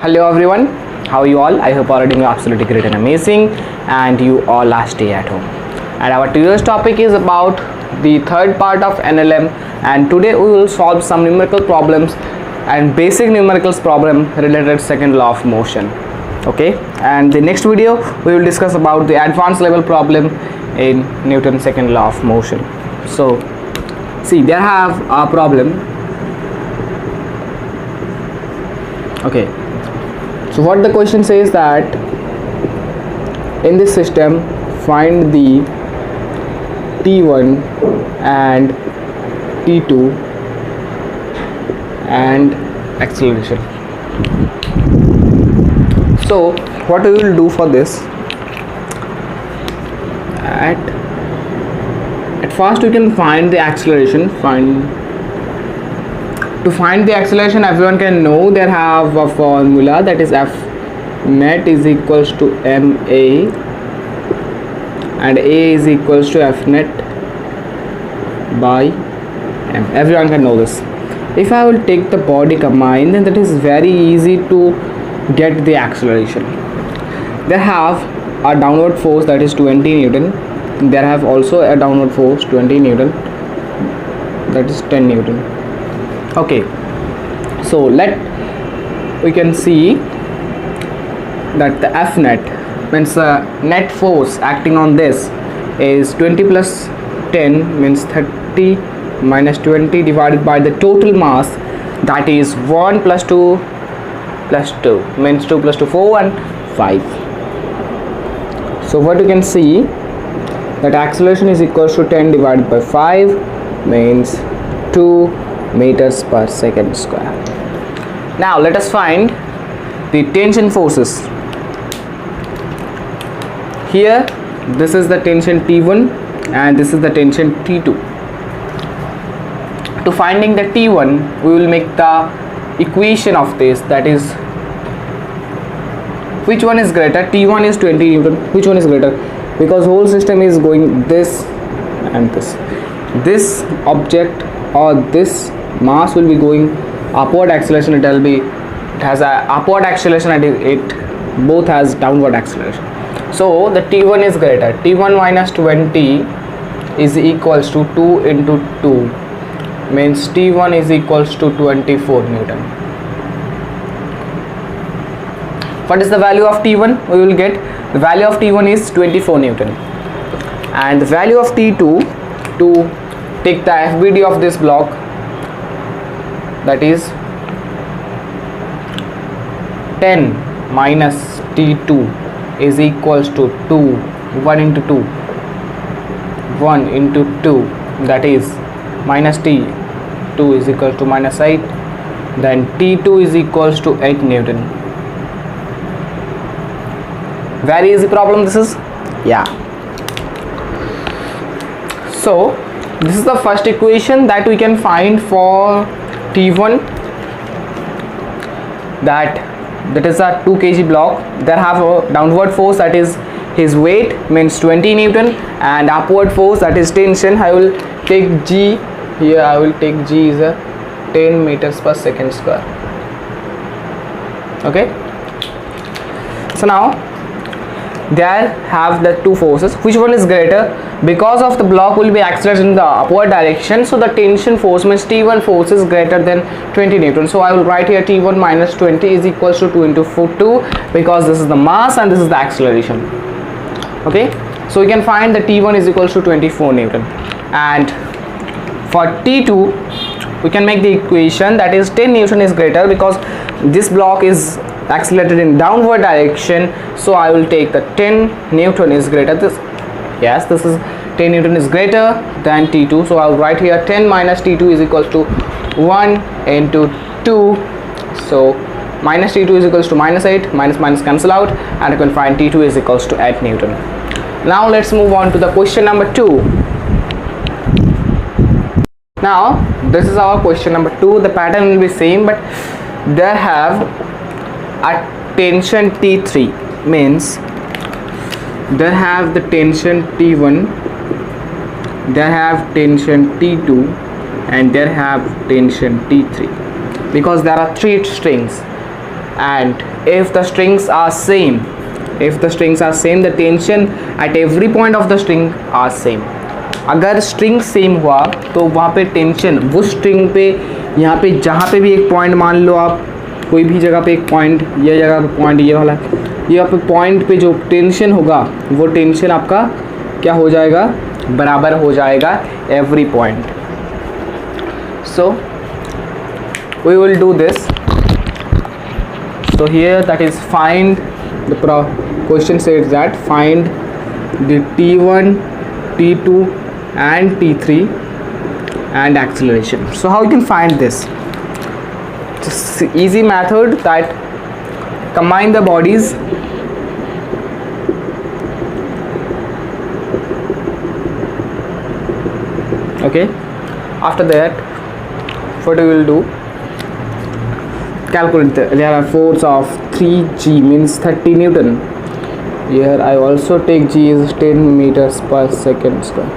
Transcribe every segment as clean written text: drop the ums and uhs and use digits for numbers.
Hello everyone, how are you all? I hope all are doing absolutely great and amazing, and you all are stay at home. And our today's topic is about the third part of NLM, and today we will solve some numerical problems and basic numericals problem related to second law of motion. Okay, and the next video we will discuss about the advanced level problem in Newton's second law of motion. So see, there have a problem. Okay, so what the question says that in this system find the T1 and T2 and acceleration. So what we will do for this, at first we can find the acceleration. To find the acceleration, everyone can know there have a formula, that is F net is equals to ma, and a is equals to F net by m. Everyone can know this. If I will take the body combined, then that is very easy to get the acceleration. They have a downward force that is 20 Newton. There have also a downward force 20 Newton, that is 10 Newton. Okay, so we can see that the F net means the net force acting on this is 20 plus 10 means 30 minus 20 divided by the total mass, that is 1 plus 2 plus 2 means 2 plus 2 4 and 5. So what you can see, that acceleration is equals to 10 divided by 5 means 2 meters per second square. Now let us find the tension forces. Here this is the tension T1 and this is the tension T2. To finding the T1, we will make the equation of this, that is, which one is greater? T1 is 20 Newton. Which one is greater? Because whole system is going this and this. This object or this mass will be going upward acceleration. It has a upward acceleration and it both has downward acceleration. So the T1 is greater. T1 minus 20 is equals to 2 into 2 means T1 is equals to 24 Newton. What is the value of T1? We will get the value of T1 is 24 Newton, and the value of T2, to take the FBD of this block, that is 10 minus T2 is equals to 2, 1 into 2, 1 into 2, that is minus T2 is equals to minus 8, then T2 is equals to 8 Newton. Very easy problem this is. Yeah. So this is the first equation that we can find for T1, that is a 2 kg block. There have a downward force, that is his weight means 20 Newton, and upward force, that is tension. I will take G here. I will take G is a 10 meters per second square. Okay. So now there have the two forces. Which one is greater? Because of the block will be accelerated in the upward direction, so the tension force means T1 force is greater than 20 Newton. So I will write here T1 minus 20 is equals to 2 into 2, because this is the mass and this is the acceleration. Okay, so we can find the T1 is equals to 24 Newton, and for T2 we can make the equation, that is 10 Newton is greater, because this block is accelerated in downward direction. So I will take the 10 Newton is greater. This is 10 Newton is greater than T2. So I will write here 10 minus T2 is equals to 1 into 2. So minus T2 is equals to minus 8. Minus minus cancel out, and you can find T2 is equals to 8 Newton. Now let's move on to the question number 2. Now this is our question number 2. The pattern will be same, but there have a tension T3 means they have the tension T1, they have tension T2, and they have tension T3, because there are three strings. and if the strings are same, the tension at every point of the string are same. अगर string same हुआ तो वहाँ पे tension वो string पे, यहाँ पे जहाँ पे भी एक पॉइंट, मान लो आप कोई भी जगह पे एक पॉइंट, ये जगह पे पॉइंट, ये वाला, ये यहाँ पे पॉइंट पे जो टेंशन होगा वो टेंशन आपका क्या हो जाएगा, बराबर हो जाएगा every point. So we will do this. So here that is find the question says that find the T1, T2 and T3 and acceleration. So how you can find this? Just easy method, that combine the bodies. Okay, after that what we will do, calculate there are force of 3g means 30 Newton. Here I also take g is 10 meters per second square.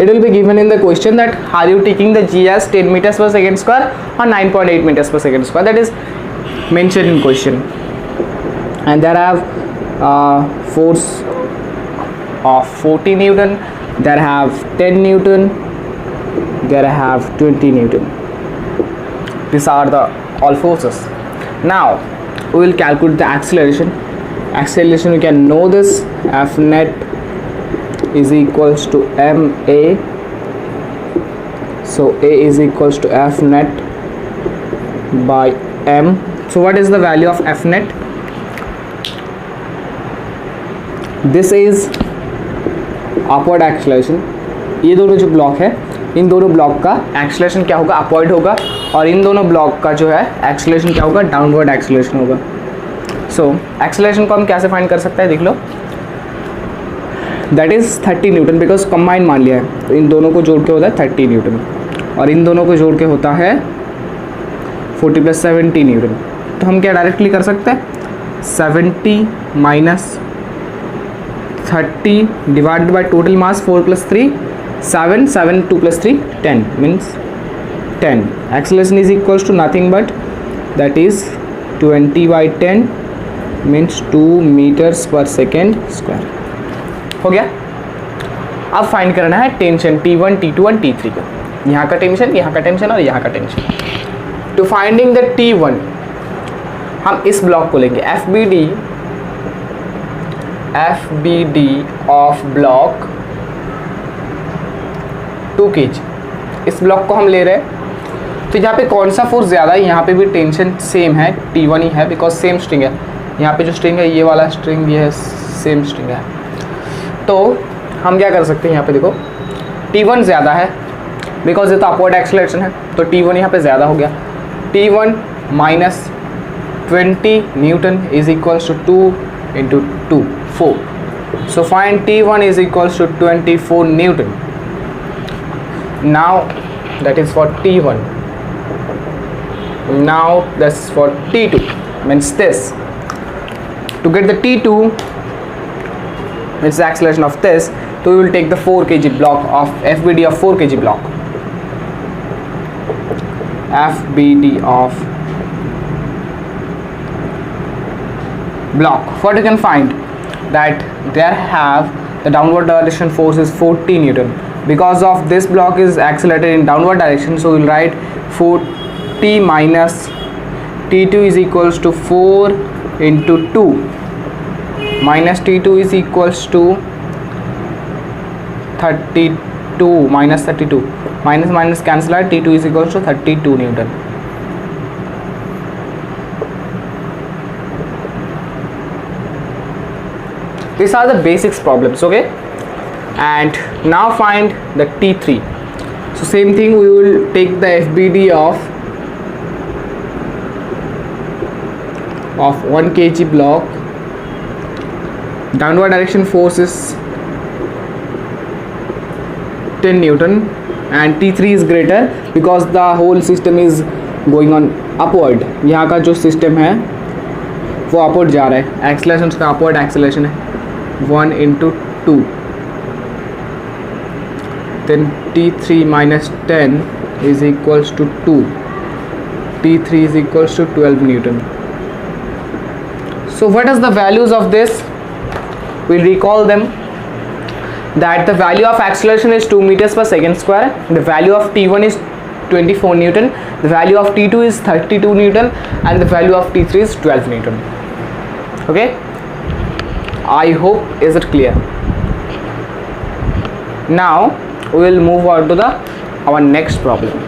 It will be given in the question that are you taking the g as 10 meters per second square or 9.8 meters per second square, that is mentioned in question. And there I have force of 40 Newton, there I have 10 Newton, there I have 20 Newton. These are the all forces. Now we will calculate the acceleration. Acceleration, we can know this, F net is equals to ma. So a is equals to F net by m. So what is the value of F net? This is upward acceleration. ये दोनों जो block है, इन दोनों block का acceleration क्या होगा, upward होगा, और इन दोनों ब्लॉक का जो है एक्सेलरेशन क्या होगा, डाउनवर्ड एक्सेलरेशन होगा. सो एक्सेलरेशन को हम कैसे फाइंड कर सकते हैं, देख लो, that is 30 newton, because combine मान लिया है, तो इन दोनों को जोड़ के होता है 30 न्यूटन और इन दोनों को जोड़ के होता है 40 + 70 न्यूटन. तो हम क्या डायरेक्टली कर सकते हैं, 70 - 30 divided by total mass 4 + 3 7, 7 2 + 3 10 means 10. Acceleration is equals to nothing but that is 20/10 means 2 meters per second square. हो गया. अब फाइंड करना है टेंशन T1, T2 और T3 को. यहाँ का टेंशन, यहाँ का टेंशन और यहाँ का tension. To finding the T1 हम इस ब्लॉक को लेंगे, FBD ऑफ ब्लॉक 2 kg. इस ब्लॉक को हम ले रहे हैं, तो यहाँ पे कौन सा फोर्स ज़्यादा है, यहाँ पे भी टेंशन सेम है, T1 ही है, बिकॉज सेम स्ट्रिंग है. यहाँ पे जो स्ट्रिंग है, ये वाला स्ट्रिंग, ये है सेम स्ट्रिंग है. तो हम क्या कर सकते हैं, यहाँ पे देखो T1 ज़्यादा है, बिकॉज ये तो अपवर्ड एक्सेलरेशन है, तो T1 यहाँ पे ज़्यादा हो गया. T1 - 20 newton is equals to 2 × 2 4. So find T1 is equals to 24 newton. Now that is for T1. Now that's for T2, means this. To get the T2 means the acceleration of this, so we will take the 4 kg block of FBD of 4 kg block. FBD of block. What you can find that there have the downward direction force is 40 Newton. Because of this block is accelerated in downward direction, so we'll write 40 minus T2 is equals to 4 into 2 minus T2 is equals to 32 minus 32 minus cancel out, T2 is equals to 32 Newton. These are the basics problems, okay? And now find the T3. So same thing, we will take the FBD of 1 kg block. Downward direction force is 10 Newton and T3 is greater because the whole system is going on upward. यहाँ का जो system है वो upward जा रहा है, acceleration उसका upward acceleration है 1 × 2. Then T3 minus 10 is equals to 2. T3 is equals to 12 Newton. So what is the values of this? We'll recall them. That the value of acceleration is 2 meters per second square, the value of T1 is 24 Newton, the value of T2 is 32 Newton, and the value of T3 is 12 Newton. Okay, I hope is it clear. Now we will move on to our next problem.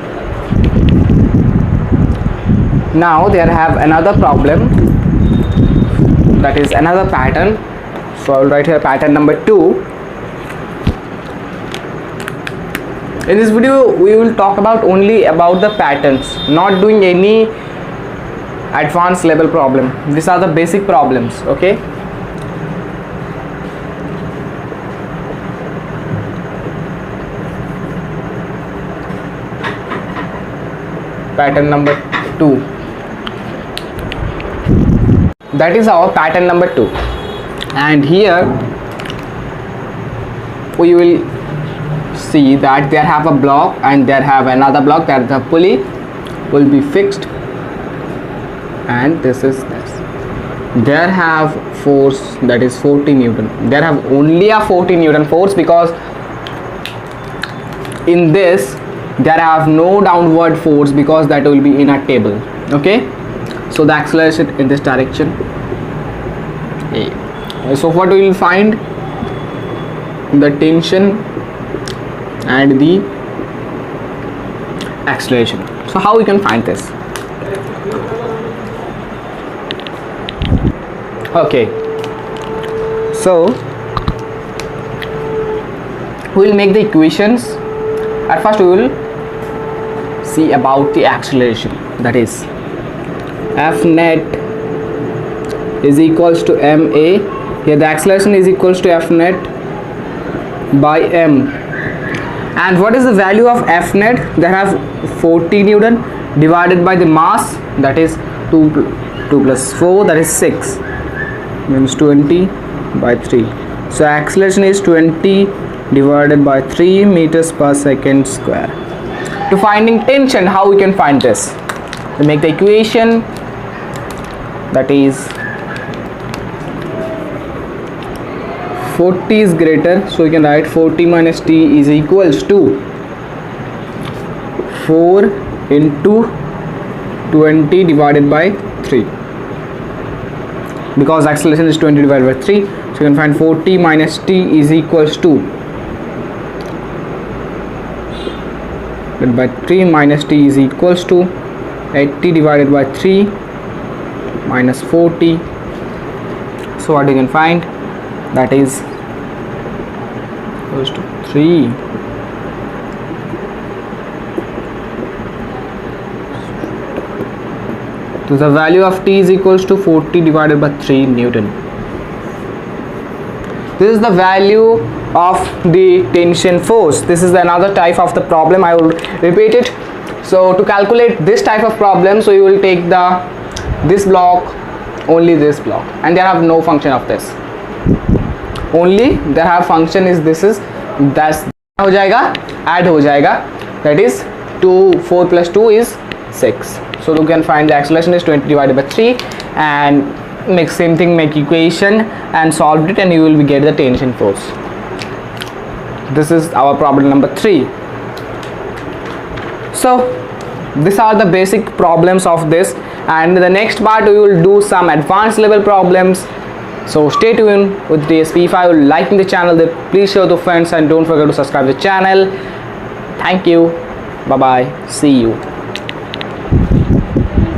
Now there have another problem, that is another pattern. So I will write here pattern number 2. In this video we will talk about only about the patterns, not doing any advanced level problem. These are the basic problems. Okay, pattern number 2, that is our pattern number 2. And here we will see that there have a block and there have another block, that the pulley will be fixed, and this is this. There have force, that is 40 Newton. There have only a 40 Newton force, because in this there have no downward force, because that will be in a table. Okay, so the acceleration in this direction A. So what we will find? The tension and the acceleration. So how we can find this? Okay, so we will make the equations. At first we will see about the acceleration, that is F net is equals to ma. Here the acceleration is equals to F net by m. And what is the value of F net? They have 40 Newton divided by the mass, that is 2 plus 4, that is 6, means 20 by 3. So acceleration is 20 divided by 3 meters per second square. To finding tension, how we can find this? We make the equation, that is 40 is greater, so we can write 40 minus t is equals to 4 into 20 divided by 3, because acceleration is 20 divided by 3. So you can find 40 minus t is equals to by 3 minus t is equals to 80 divided by 3 minus 40. So what you can find? That is equals to 3. So the value of t is equals to 40 divided by 3 Newton. This is the value of the tension force. This is another type of the problem. I will repeat it. So to calculate this type of problem, so you will take this block, only this block, and they have no function of this. Only they have function is this is that's हो जाएगा, add हो जाएगा, that is 4 plus 2 is 6. So you can find the acceleration is 20 divided by 3, and make same thing, make equation and solve it, and you will get the tension force. This is our problem number 3. So these are the basic problems of this, and in the next part we will do some advanced level problems. So stay tuned with DSP. If you liking the channel, then please share to friends, and don't forget to subscribe the channel. Thank you. Bye bye. See you.